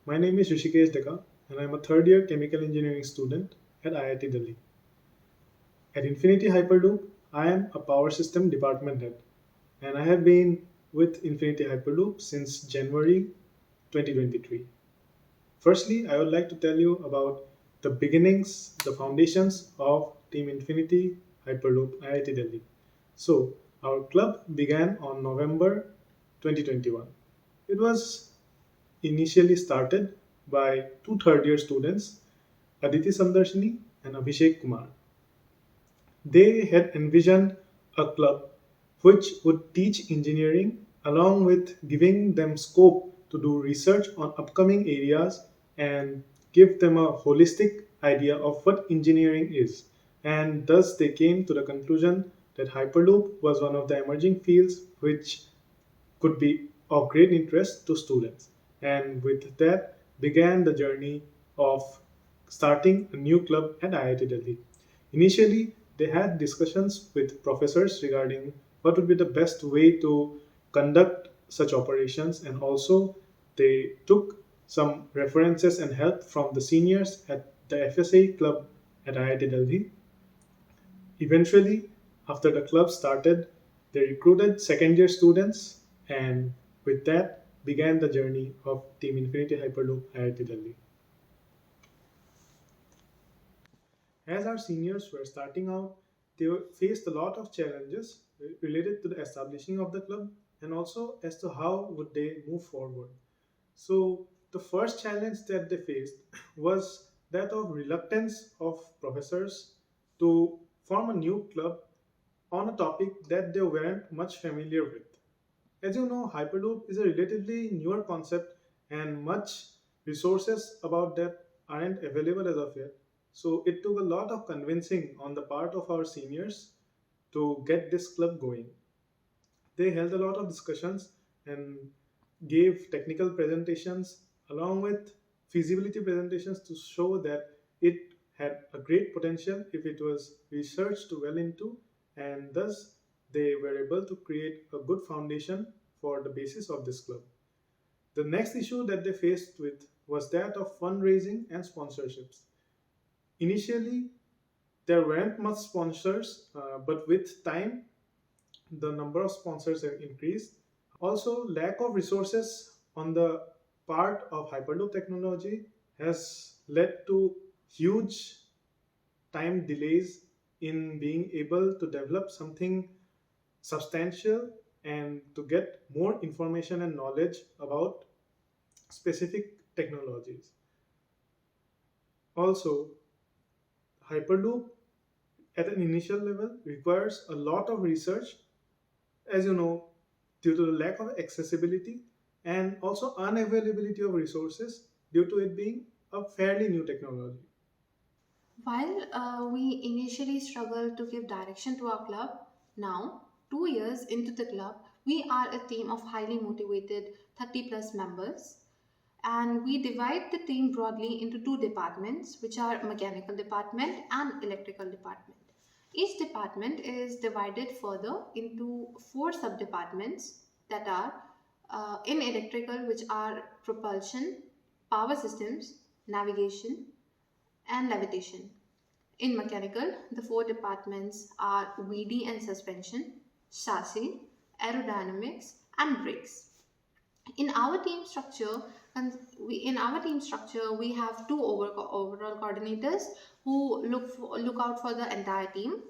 My name is Rishikesh Deka, and I'm a third year chemical engineering student at IIT Delhi. At Infinity Hyperloop, I am a power system department head, and I have been with Infinity Hyperloop since January 2023. Firstly, I would like to tell you about the beginnings, the foundations of Team Infinity Hyperloop IIT Delhi. So, our club began on November 2021. It was initially started by two third year students, Aditi Sandarshini and Abhishek Kumar. They had envisioned a club which would teach engineering along with giving them scope to do research on upcoming areas and give them a holistic idea of what engineering is. And thus they came to the conclusion that Hyperloop was one of the emerging fields which could be of great interest to students. And with that began the journey of starting a new club at IIT Delhi. Initially, they had discussions with professors regarding what would be the best way to conduct such operations, and also they took some references and help from the seniors at the FSA club at IIT Delhi. Eventually, after the club started, they recruited second year students, and with that began the journey of Team Infinity Hyperloop IIT Delhi. As our seniors were starting out, they faced a lot of challenges related to the establishing of the club and also as to how would they move forward. So the first challenge that they faced was that of reluctance of professors to form a new club on a topic that they weren't much familiar with. As you know, Hyperloop is a relatively newer concept and much resources about that aren't available as of yet. So it took a lot of convincing on the part of our seniors to get this club going. They held a lot of discussions and gave technical presentations along with feasibility presentations to show that it had a great potential if it was researched well into, and thus they were able to create a good foundation for the basis of this club. The next issue that they faced with was that of fundraising and sponsorships. Initially, there weren't much sponsors, but with time, the number of sponsors have increased. Also, lack of resources on the part of Hyperloop technology has led to huge time delays in being able to develop something substantial and to get more information and knowledge about specific technologies. Also, Hyperloop at an initial level requires a lot of research, as you know, due to the lack of accessibility and also unavailability of resources due to it being a fairly new technology. While we initially struggled to give direction to our club, now, 2 years into the club, we are a team of highly motivated 30 plus members. And we divide the team broadly into two departments, which are mechanical department and electrical department. Each department is divided further into four sub-departments that are in electrical, which are propulsion, power systems, navigation, and levitation. In mechanical, the four departments are VD and suspension, chassis, aerodynamics, and brakes. In our team structure, we have two overall coordinators who look out for the entire team.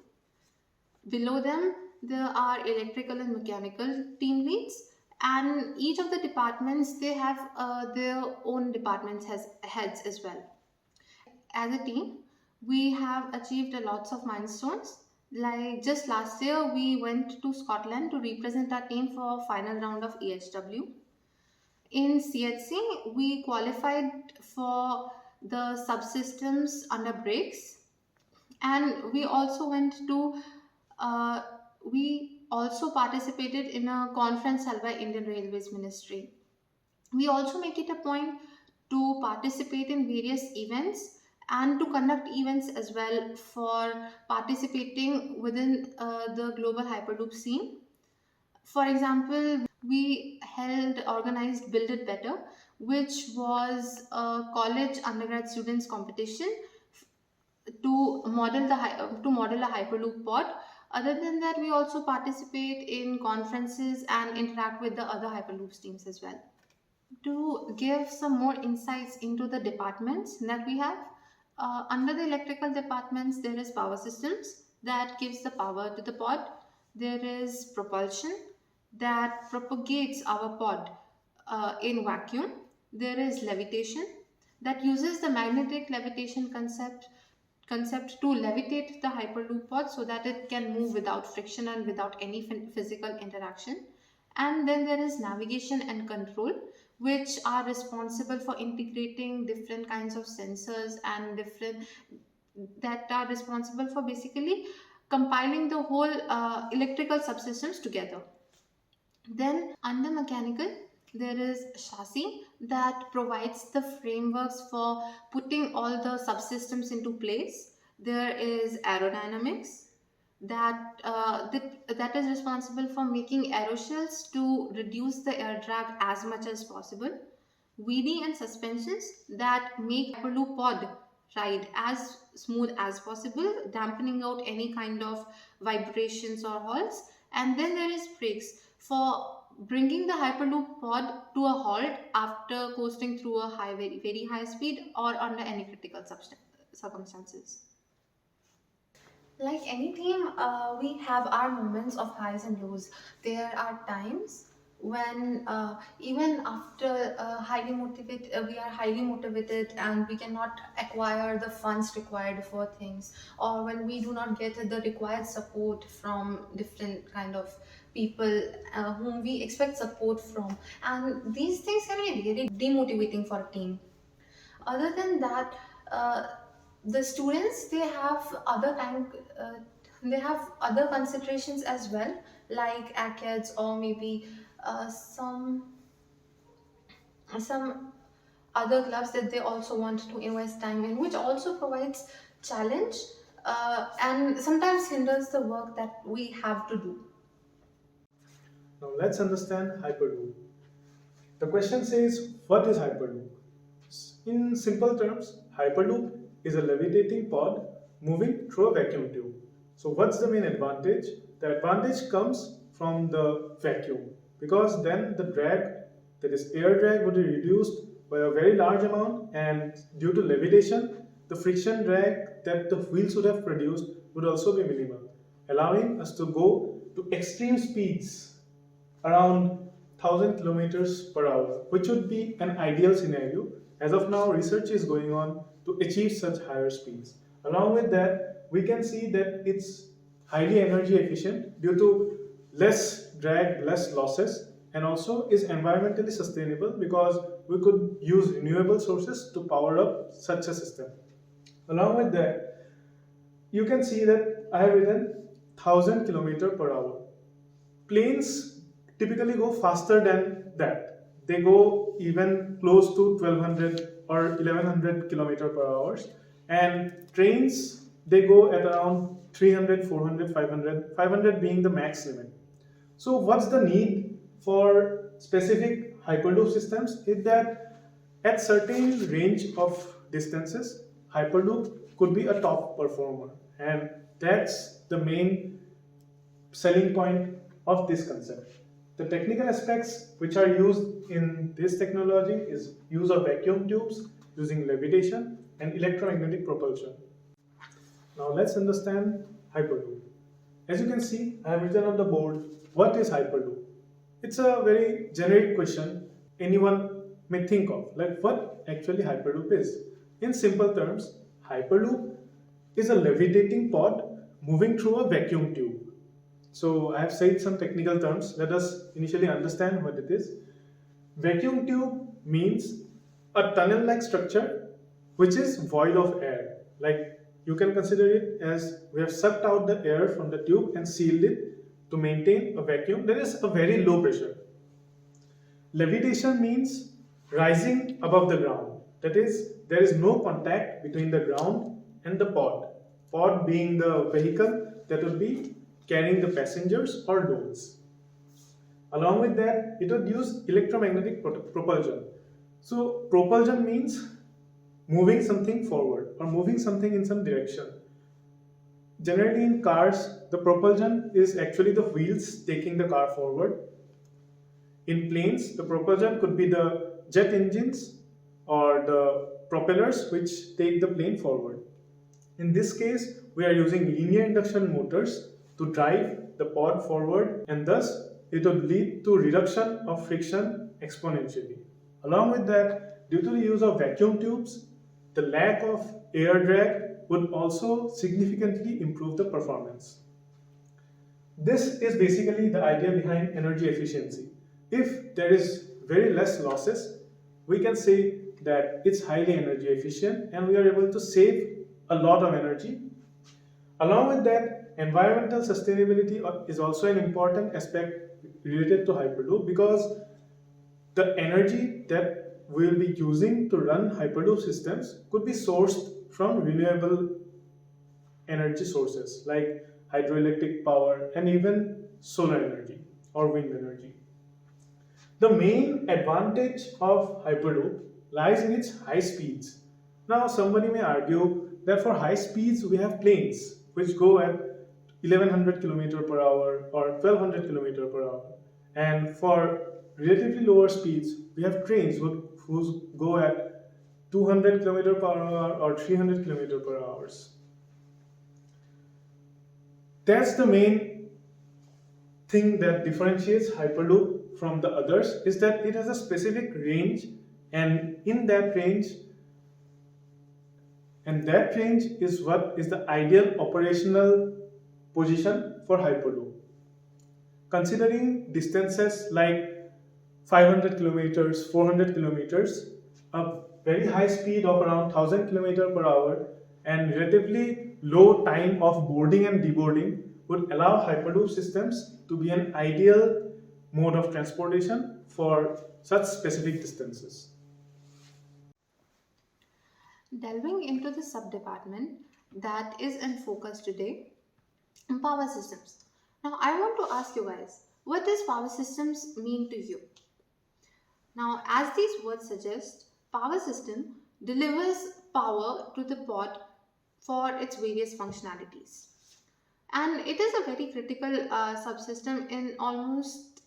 Below them, there are electrical and mechanical team leads, and each of the departments they have their own departments has heads as well. As a team, we have achieved a lots of milestones. Like just last year, we went to Scotland to represent our team for final round of EHW. In CHC, we qualified for the subsystems under brakes, and uh, we also participated in a conference held by Indian Railways Ministry. We also make it a point to participate in various events and to conduct events as well for participating within the global hyperloop scene. For example, we held organized Build It Better, which was a college undergrad students competition to model a hyperloop pod. Other than that, we also participate in conferences and interact with the other hyperloops teams as well. To give some more insights into the departments that we have, under the electrical departments, there is power systems that gives the power to the pod. There is propulsion that propagates our pod in vacuum. There is levitation that uses the magnetic levitation concept to levitate the hyperloop pod so that it can move without friction and without any physical interaction. And then there is navigation and control, which are responsible for integrating different kinds of sensors and different that are responsible for basically compiling the whole electrical subsystems together. Then, under mechanical, there is chassis that provides the frameworks for putting all the subsystems into place. There is aerodynamics that is responsible for making aeroshels to reduce the air drag as much as possible. VD and suspensions that make Hyperloop pod ride as smooth as possible, dampening out any kind of vibrations or halts. And then there is brakes for bringing the Hyperloop pod to a halt after coasting through a very, very high speed or under any critical circumstances. Like any team, we have our moments of highs and lows. There are times when even after we are highly motivated and we cannot acquire the funds required for things, or when we do not get the required support from different kind of people whom we expect support from, and these things can be really demotivating for a team. Other than that, uh, the students, uh, they have other considerations as well, like ACADS, or maybe some other clubs that they also want to invest time in, which also provides challenge and sometimes hinders the work that we have to do. Now let's understand Hyperloop. The question says, what is Hyperloop? In simple terms, Hyperloop is a levitating pod moving through a vacuum tube. So what's the main advantage? The advantage comes from the vacuum, because then the drag, that is air drag, would be reduced by a very large amount, and due to levitation, the friction drag that the wheels would have produced would also be minimal, allowing us to go to extreme speeds around 1000 kilometers per hour, which would be an ideal scenario. As of now, research is going on to achieve such higher speeds. Along with that, we can see that it's highly energy efficient due to less drag, less losses, and also is environmentally sustainable because we could use renewable sources to power up such a system. Along with that, you can see that I have written 1000 kilometer per hour. Planes typically go faster than that. They go even close to 1200 or 1100 kilometer per hour, and trains, they go at around 300, 400, 500, 500 being the max limit. So what's the need for specific hyperloop systems is that at certain range of distances, hyperloop could be a top performer, and that's the main selling point of this concept. The technical aspects which are used in this technology is use of vacuum tubes, using levitation, and electromagnetic propulsion. Now let's understand Hyperloop. As you can see, I have written on the board, what is Hyperloop? It's a very generic question anyone may think of, like what actually Hyperloop is. In simple terms, Hyperloop is a levitating pod moving through a vacuum tube. So I have said some technical terms. Let us initially understand what it is. Vacuum tube means a tunnel-like structure which is void of air. Like you can consider it as we have sucked out the air from the tube and sealed it to maintain a vacuum. There is a very low pressure. Levitation means rising above the ground. That is, there is no contact between the ground and the pod. Pod being the vehicle that would be carrying the passengers or loads. Along with that, it would use electromagnetic propulsion. So propulsion means moving something forward or moving something in some direction. Generally in cars, the propulsion is actually the wheels taking the car forward. In planes, the propulsion could be the jet engines or the propellers which take the plane forward. In this case, we are using linear induction motors to drive the pod forward, and thus it would lead to reduction of friction exponentially. Along with that, due to the use of vacuum tubes, the lack of air drag would also significantly improve the performance. This is basically the idea behind energy efficiency. If there is very less losses, we can say that it's highly energy efficient and we are able to save a lot of energy. Along with that, environmental sustainability is also an important aspect related to Hyperloop, because the energy that we will be using to run Hyperloop systems could be sourced from renewable energy sources like hydroelectric power and even solar energy or wind energy. The main advantage of Hyperloop lies in its high speeds. Now, somebody may argue that for high speeds we have planes which go at 1100 km per hour or 1200 km per hour, and for relatively lower speeds we have trains who go at 200 km per hour or 300 km per hour. That's the main thing that differentiates Hyperloop from the others, is that it has a specific range, and in that range, is what is the ideal operational position for Hyperloop. Considering distances like 500 kilometers, 400 kilometers, a very high speed of around 1000 kilometers per hour, and relatively low time of boarding and deboarding would allow Hyperloop systems to be an ideal mode of transportation for such specific distances. Delving into the subdepartment that is in focus today, power systems. Now, I want to ask you guys, what does power systems mean to you? Now, as these words suggest, power system delivers power to the pod for its various functionalities. And it is a very critical subsystem in almost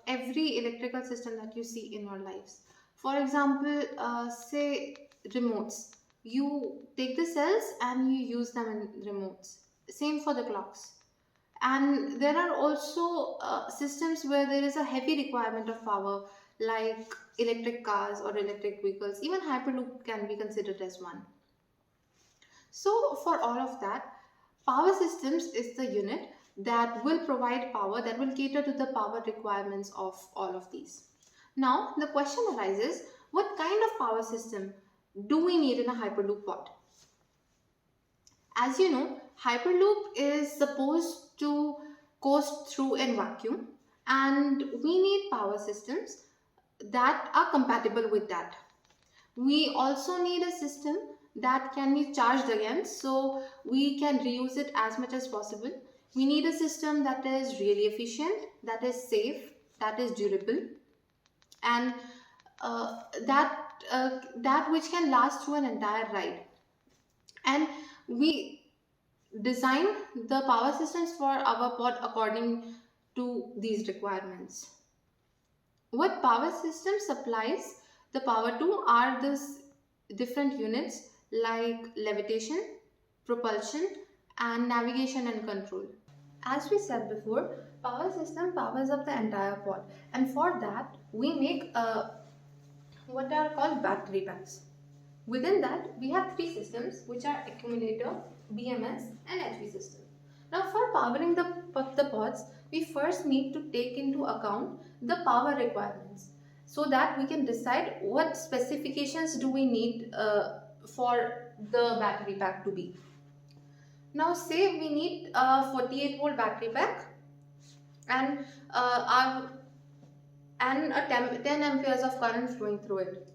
every electrical system that you see in your lives. For example, say remotes. You take the cells and you use them in remotes. Same for the clocks. And there are also systems where there is a heavy requirement of power, like electric cars or electric vehicles. Even Hyperloop can be considered as one. So, for all of that, power systems is the unit that will provide power, that will cater to the power requirements of all of these. Now, the question arises, what kind of power system do we need in a Hyperloop pod? As you know, Hyperloop is supposed to coast through in vacuum, and we need power systems that are compatible with that. We also need a system that can be charged again, so we can reuse it as much as possible. We need a system that is really efficient, that is safe, that is durable, and that which can last through an entire ride. And we design the power systems for our pod according to these requirements. What power system supplies the power to are the different units like levitation, propulsion, and navigation and control. As we said before, power system powers up the entire pod, and for that we make what are called battery packs. Within that, we have three systems which are accumulator, BMS, and HV system. Now, for powering the pods, we first need to take into account the power requirements so that we can decide what specifications do we need for the battery pack to be. Now, say we need a 48-volt battery pack and a 10 amperes of current flowing through it.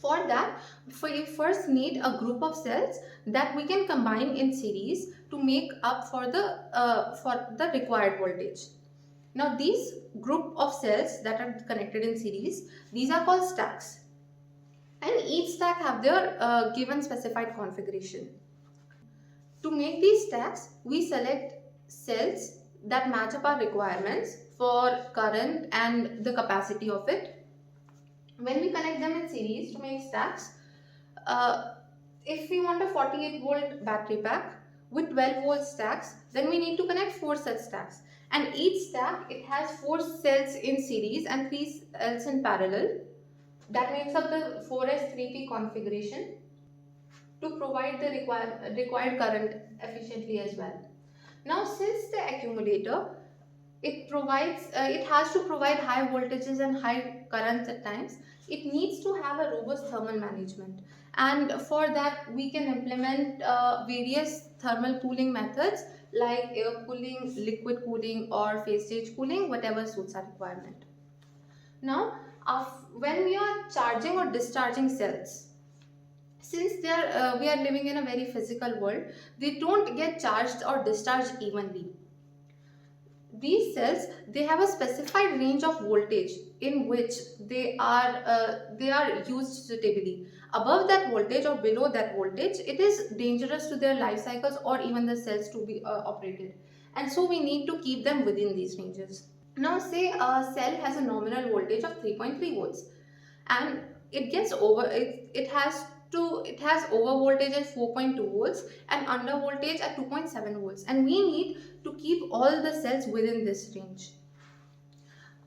For that, we first need a group of cells that we can combine in series to make up for the required voltage. Now, these group of cells that are connected in series, these are called stacks. and each stack have their given specified configuration. To make these stacks, we select cells that match up our requirements for current and the capacity of it. When we connect them in series to make stacks, uh, if we want a 48-volt battery pack with 12-volt stacks, then we need to connect 4 such stacks. And each stack, it has 4 cells in series and 3 cells in parallel. That makes up the 4S3P configuration to provide the required current efficiently as well. Now, since the accumulator, it has to provide high voltages and high currents at times, it needs to have a robust thermal management, and for that we can implement various thermal cooling methods like air cooling, liquid cooling, or phase stage cooling, whatever suits our requirement. Now, when we are charging or discharging cells, since we are living in a very physical world, they don't get charged or discharged evenly. These cells, they have a specified range of voltage in which they are used suitably. Above that voltage or below that voltage, it is dangerous to their life cycles or even the cells to be operated, and so we need to keep them within these ranges. Now, say a cell has a nominal voltage of 3.3 volts, and it has over voltage at 4.2 volts and under voltage at 2.7 volts, and we need to keep all the cells within this range.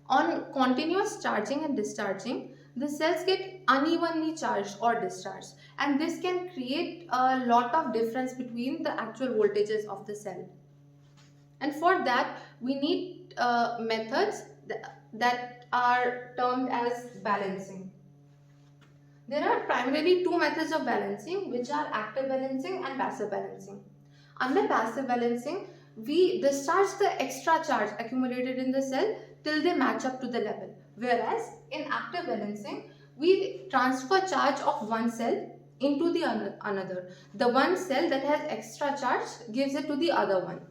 On continuous charging and discharging, the cells get unevenly charged or discharged, and this can create a lot of difference between the actual voltages of the cell. And for that, we need methods that are termed as balancing. There are primarily two methods of balancing, which are active balancing and passive balancing. Under passive balancing, we discharge the extra charge accumulated in the cell till they match up to the level. Whereas in active balancing, we transfer charge of one cell into the another. The one cell that has extra charge gives it to the other one.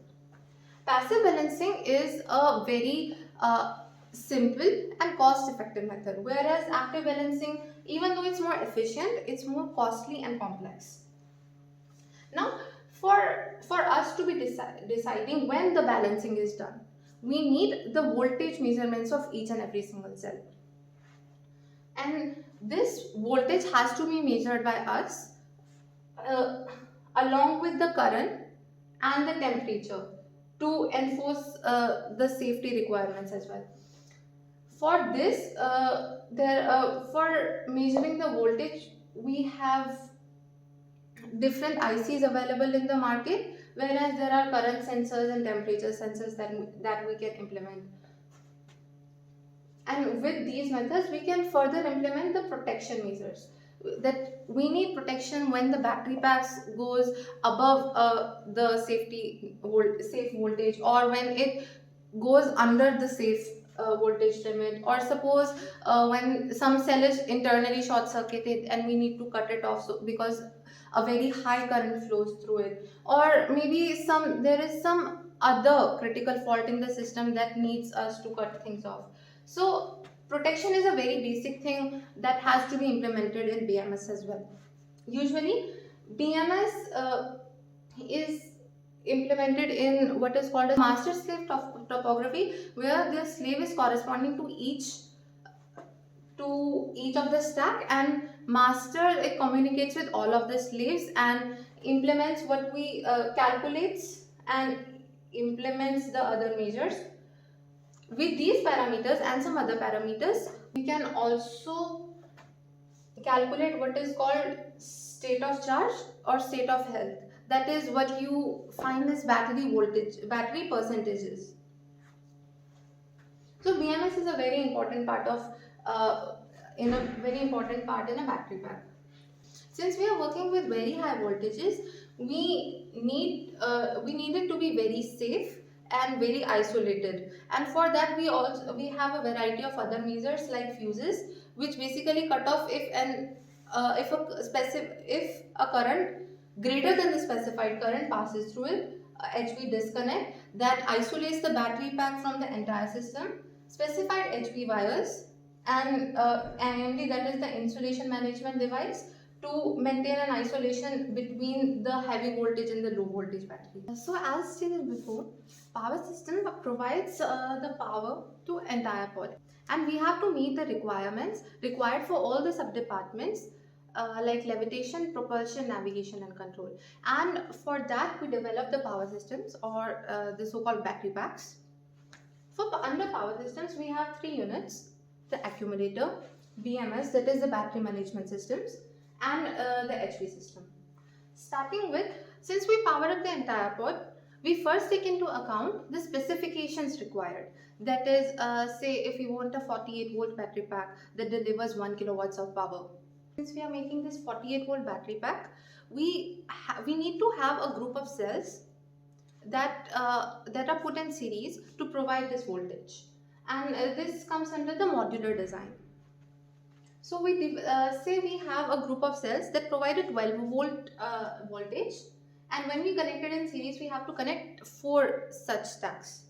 Passive balancing is a very simple and cost effective method, whereas active balancing, even though it's more efficient, it's more costly and complex. Now, for us to be deciding when the balancing is done, we need the voltage measurements of each and every single cell, and this voltage has to be measured by us uh, along with the current and the temperature to enforce the safety requirements as well. For this, for measuring the voltage, we have different ICs available in the market, whereas there are current sensors and temperature sensors that we can implement. And with these methods, we can further implement the protection measures. That we need protection when the battery packs goes above the safe voltage, or when it goes under the safe voltage limit, or suppose when some cell is internally short circuited and we need to cut it off, so because a very high current flows through it, or maybe there is some other critical fault in the system that needs us to cut things off. So protection is a very basic thing that has to be implemented in BMS as well. Usually BMS is implemented in what is called a master slave topography, where the slave is corresponding to each of the stack, and master, it communicates with all of the slaves and implements what we calculates and implements the other measures. With these parameters and some other parameters, we can also calculate what is called state of charge or state of health. That is what you find as battery percentages. So BMS is a very important part of in a very important part in a battery pack. Since we are working with very high voltages, we need it to be very safe and very isolated. And for that, we have a variety of other measures like fuses, which basically cut off if a current greater than the specified current passes through it. HV disconnect that isolates the battery pack from the entire system. Specified HV wires and IMD, that is the insulation management device, to maintain an isolation between the heavy voltage and the low voltage battery. So as stated before, power system provides the power to entire pod, and we have to meet the requirements required for all the sub-departments like levitation, propulsion, navigation and control. And for that we develop the power systems, or the so-called battery packs. Under power systems, we have three units: the accumulator, BMS, that is the battery management systems, and the HV system. Starting with, since we power up the entire pod, we first take into account the specifications required. That is, say if we want a 48-volt battery pack that delivers 1 kilowatts of power. Since we are making this 48-volt battery pack, we need to have a group of cells that are put in series to provide this voltage, and this comes under the modular design. So say we have a group of cells that provide a 12-volt voltage, and when we connect it in series we have to connect 4 such stacks.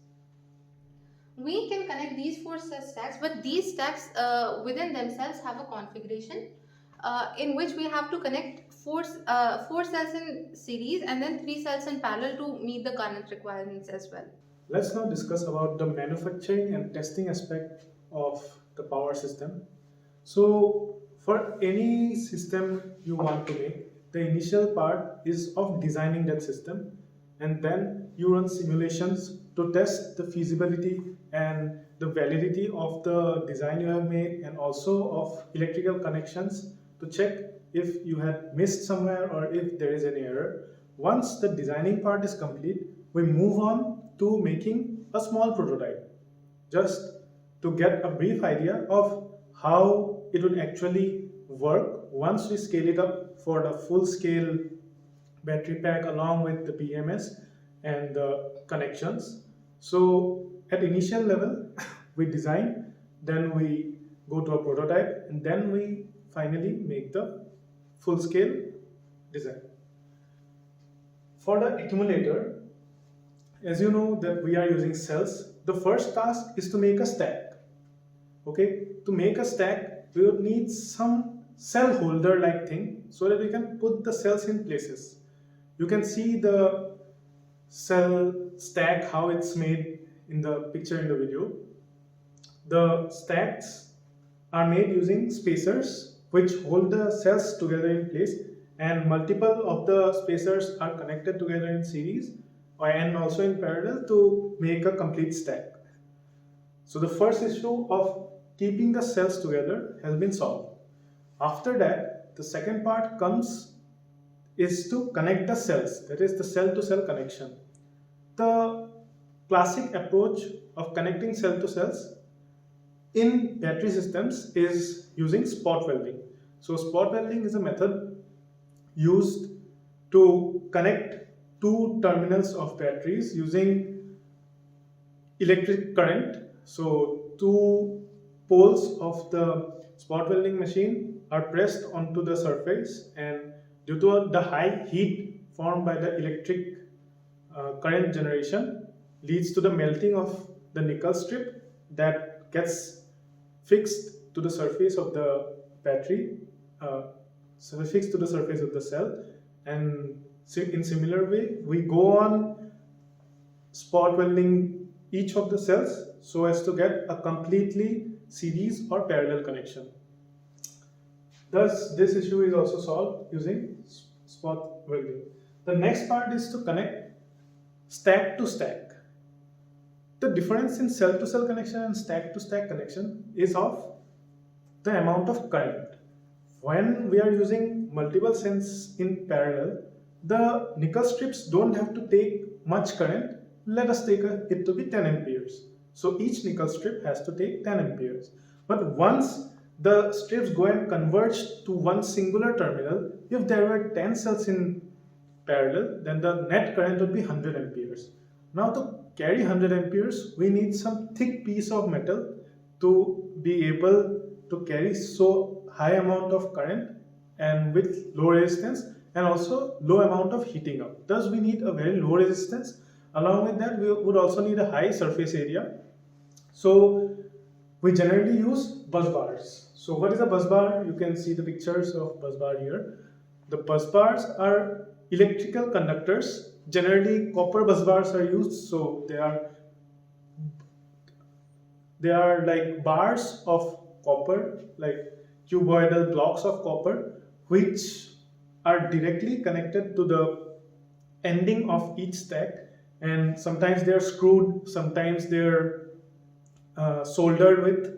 We can connect these 4 such stacks, but these stacks within themselves have a configuration in which we have to connect 4 cells in series and then 3 cells in parallel to meet the current requirements as well. Let's now discuss about the manufacturing and testing aspect of the power system. So for any system you want to make, the initial part is of designing that system, and then you run simulations to test the feasibility and the validity of the design you have made, and also of electrical connections to check if you had missed somewhere or if there is any error. Once the designing part is complete, we move on to making a small prototype, just to get a brief idea of how it would actually work once we scale it up for the full scale battery pack along with the BMS and the connections. So at initial level we design, then we go to a prototype, and then we finally make the full scale design. For the accumulator, as you know that we are using cells, the first task is to make a stack. Okay, to make a stack we would need some cell holder like thing so that we can put the cells in places. You can see the cell stack how it's made in the picture in the video. The stacks are made using spacers which hold the cells together in place, and multiple of the spacers are connected together in series and also in parallel to make a complete stack. So the first issue of keeping the cells together has been solved. After that, the second part comes is to connect the cells, that is the cell to cell connection. The classic approach of connecting cell to cells in battery systems is using spot welding. So spot welding is a method used to connect two terminals of batteries using electric current. So two poles of the spot welding machine are pressed onto the surface, and due to the high heat formed by the electric current generation leads to the melting of the nickel strip that gets fixed to the surface of the battery, so fixed to the surface of the cell. And in similar way we go on spot welding each of the cells so as to get a completely series or parallel connection. Thus this issue is also solved using spot welding. The next part is to connect stack to stack. The difference in cell to cell connection and stack to stack connection is of the amount of current. When we are using multiple cells in parallel, the nickel strips don't have to take much current. Let us take it to be 10 amperes. So each nickel strip has to take 10 amperes. But once the strips go and converge to one singular terminal, if there were 10 cells in parallel, then the net current would be 100 amperes. Now to carry 100 amperes, we need some thick piece of metal to be able to carry so high amount of current and with low resistance, and also low amount of heating up. Thus we need a very low resistance. Along with that we would also need a high surface area. So We generally use bus bars. So what is a bus bar? You can see the pictures of bus bar here. The bus bars are electrical conductors. Generally copper bus bars are used, so they are like bars of copper, like cuboidal blocks of copper, which are directly connected to the ending of each stack. And sometimes they're screwed, sometimes they're soldered with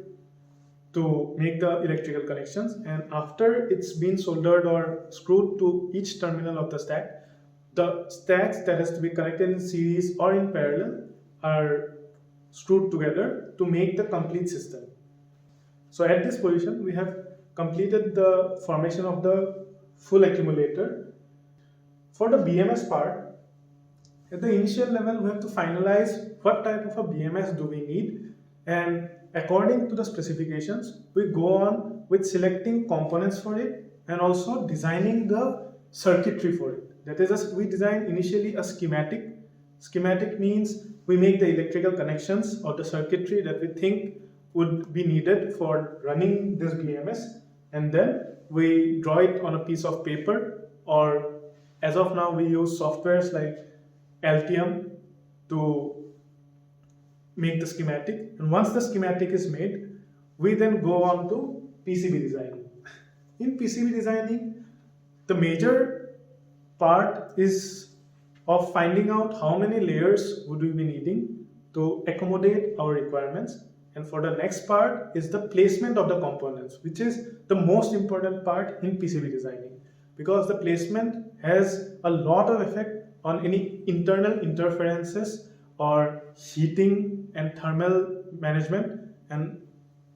to make the electrical connections. And after it's been soldered or screwed to each terminal of the stack, the stacks that has to be connected in series or in parallel are screwed together to make the complete system. So at this position, we have completed the formation of the full accumulator. For the BMS part, at the initial level, we have to finalize what type of a BMS do we need, and according to the specifications, we go on with selecting components for it and also designing the circuitry for it. That is, we design initially a schematic. Schematic means we make the electrical connections or the circuitry that we think would be needed for running this BMS, and then we draw it on a piece of paper, or as of now we use softwares like LTM to make the schematic. And once the schematic is made, we then go on to PCB designing. In PCB designing, the major part is of finding out how many layers would we be needing to accommodate our requirements. And for the next part is the placement of the components, which is the most important part in PCB designing, because the placement has a lot of effect on any internal interferences or heating and thermal management, and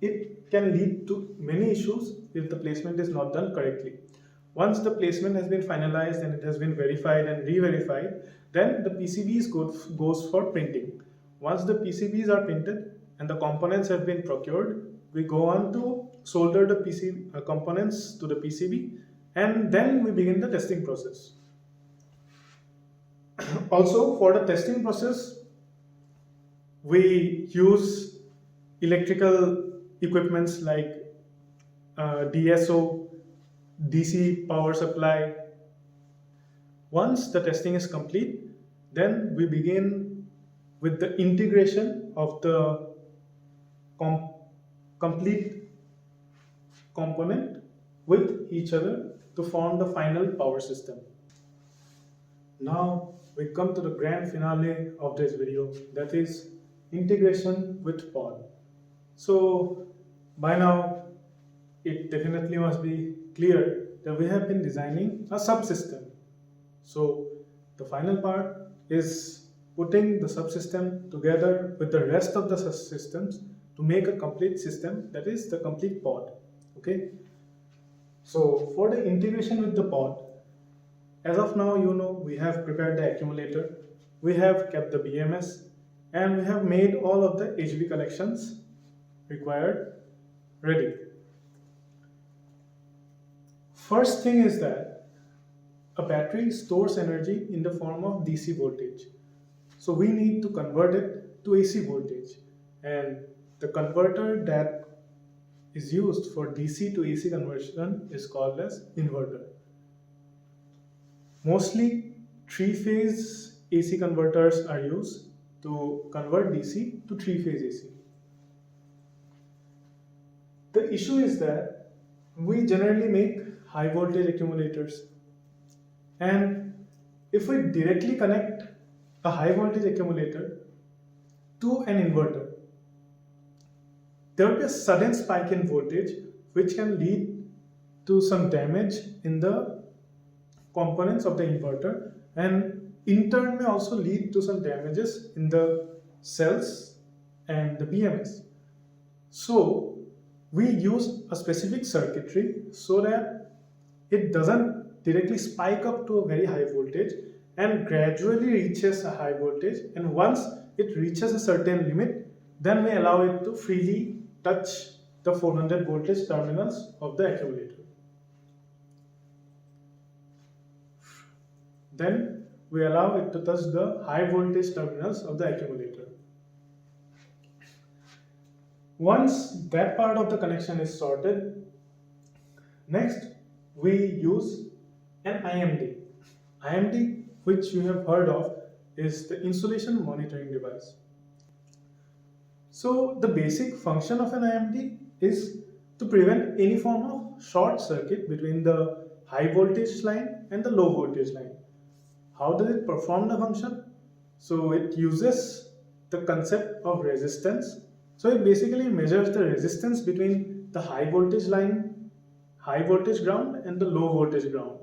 it can lead to many issues if the placement is not done correctly. Once the placement has been finalized and it has been verified and re-verified, then the PCBs goes for printing. Once the PCBs are printed and the components have been procured, we go on to solder the components to the PCB, and then we begin the testing process. Also, for the testing process, we use electrical equipments like DSO, DC power supply. Once the testing is complete, then we begin with the integration of the complete component with each other to form the final power system. Now we come to the grand finale of this video, that is integration with pod. So by now it definitely must be clear that we have been designing a subsystem. So the final part is putting the subsystem together with the rest of the subsystems to make a complete system, that is the complete pod. Okay. So for the integration with the pod, as of now, we have prepared the accumulator, we have kept the BMS, and we have made all of the HV connections required ready. First thing is that a battery stores energy in the form of DC voltage. So we need to convert it to AC voltage. And the converter that is used for DC to AC conversion is called as inverter. Mostly three-phase AC converters are used to convert DC to three-phase AC. The issue is that we generally make high voltage accumulators, and if we directly connect a high voltage accumulator to an inverter, there will be a sudden spike in voltage which can lead to some damage in the components of the inverter, and in turn may also lead to some damages in the cells and the BMS. So we use a specific circuitry so that it doesn't directly spike up to a very high voltage and gradually reaches a high voltage, and once it reaches a certain limit, then we allow it to freely touch the 400 voltage terminals of the accumulator. Then we allow it to touch the high voltage terminals of the accumulator. Once that part of the connection is sorted, next we use an IMD. IMD, which you have heard of, is the insulation monitoring device. So the basic function of an IMD is to prevent any form of short circuit between the high voltage line and the low voltage line. How does it perform the function? So it uses the concept of resistance. So it basically measures the resistance between the high voltage line, high voltage ground, and the low voltage ground.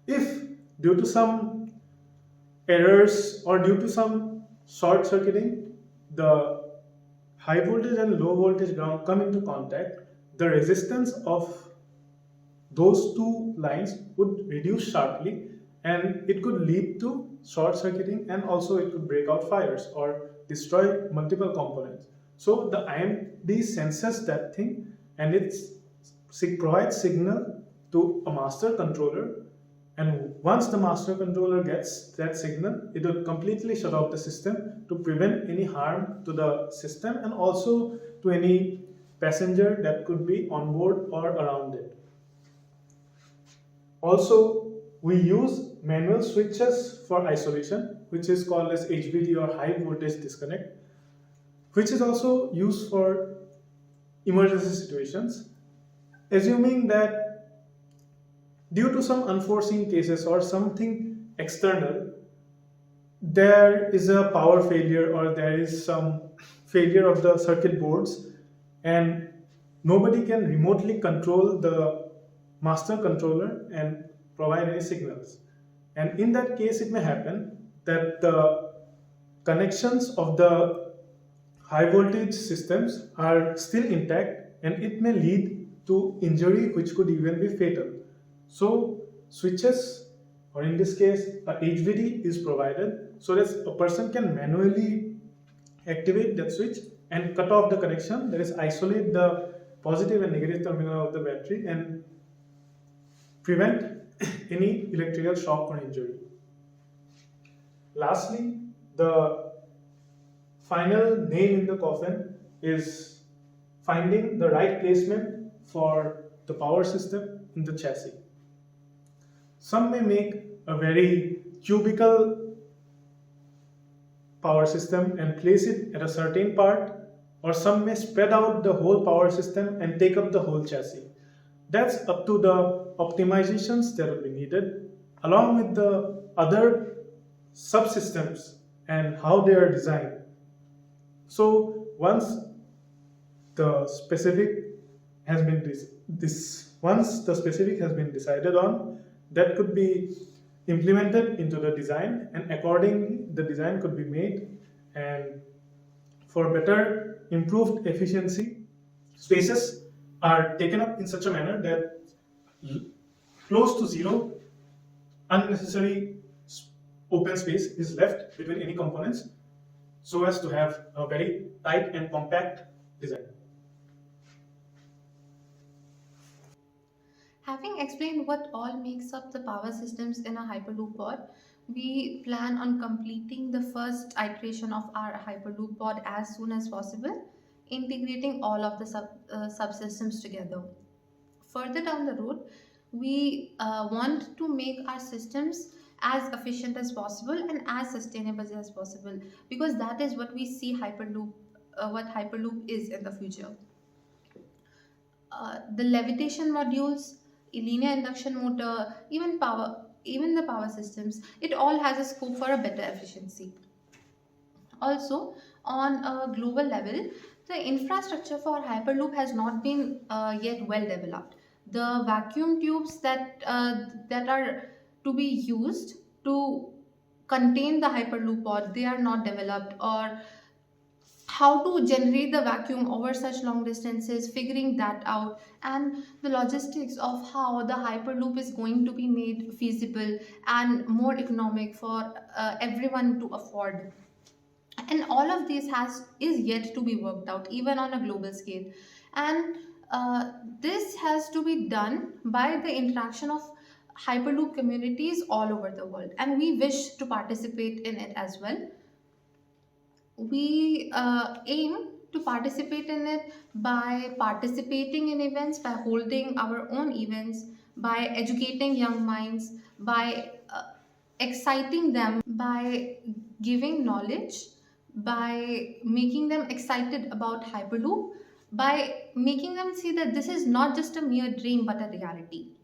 If due to some errors or due to some short circuiting, the high voltage and low voltage ground come into contact, the resistance of those two lines would reduce sharply, and it could lead to short circuiting, and also it could break out fires or destroy multiple components. So the IMD senses that thing, and it provides signal to a master controller, and once the master controller gets that signal, it will completely shut off the system to prevent any harm to the system and also to any passenger that could be on board or around it. Also, we use manual switches for isolation, which is called as HVD or high voltage disconnect, which is also used for emergency situations. Assuming that due to some unforeseen cases or something external, there is a power failure or there is some failure of the circuit boards, and nobody can remotely control the master controller and provide any signals. And in that case, it may happen that the connections of the high voltage systems are still intact, and it may lead to injury which could even be fatal. So switches, or in this case a HVD, is provided so that a person can manually activate that switch and cut off the connection, that is isolate the positive and negative terminal of the battery and prevent any electrical shock or injury. Lastly, the final nail in the coffin is finding the right placement for the power system in the chassis. Some may make a very cubical power system and place it at a certain part, or some may spread out the whole power system and take up the whole chassis. That's up to the optimizations that will be needed, along with the other subsystems and how they are designed. So once the specific has been once the specific has been decided on, that could be implemented into the design, and accordingly the design could be made, and for better improved efficiency, spaces are taken up in such a manner that close to zero unnecessary open space is left between any components, so as to have a very tight and compact design. Having explained what all makes up the power systems in a Hyperloop pod, we plan on completing the first iteration of our Hyperloop pod as soon as possible, integrating all of the subsystems together. Further down the road, we want to make our systems as efficient as possible and as sustainable as possible, because that is what we see what Hyperloop is in the future. The levitation modules, linear induction motor, even the power systems, it all has a scope for a better efficiency. Also, on a global level, the infrastructure for Hyperloop has not been yet well developed. The vacuum tubes that are to be used to contain the Hyperloop pod, they are not developed, or how to generate the vacuum over such long distances, figuring that out, and the logistics of how the Hyperloop is going to be made feasible and more economic for everyone to afford. And all of this is yet to be worked out even on a global scale, and this has to be done by the interaction of Hyperloop communities all over the world, and we wish to participate in it as well. We aim to participate in it by participating in events, by holding our own events, by educating young minds, by exciting them, by giving knowledge, by making them excited about Hyperloop, by making them see that this is not just a mere dream but a reality.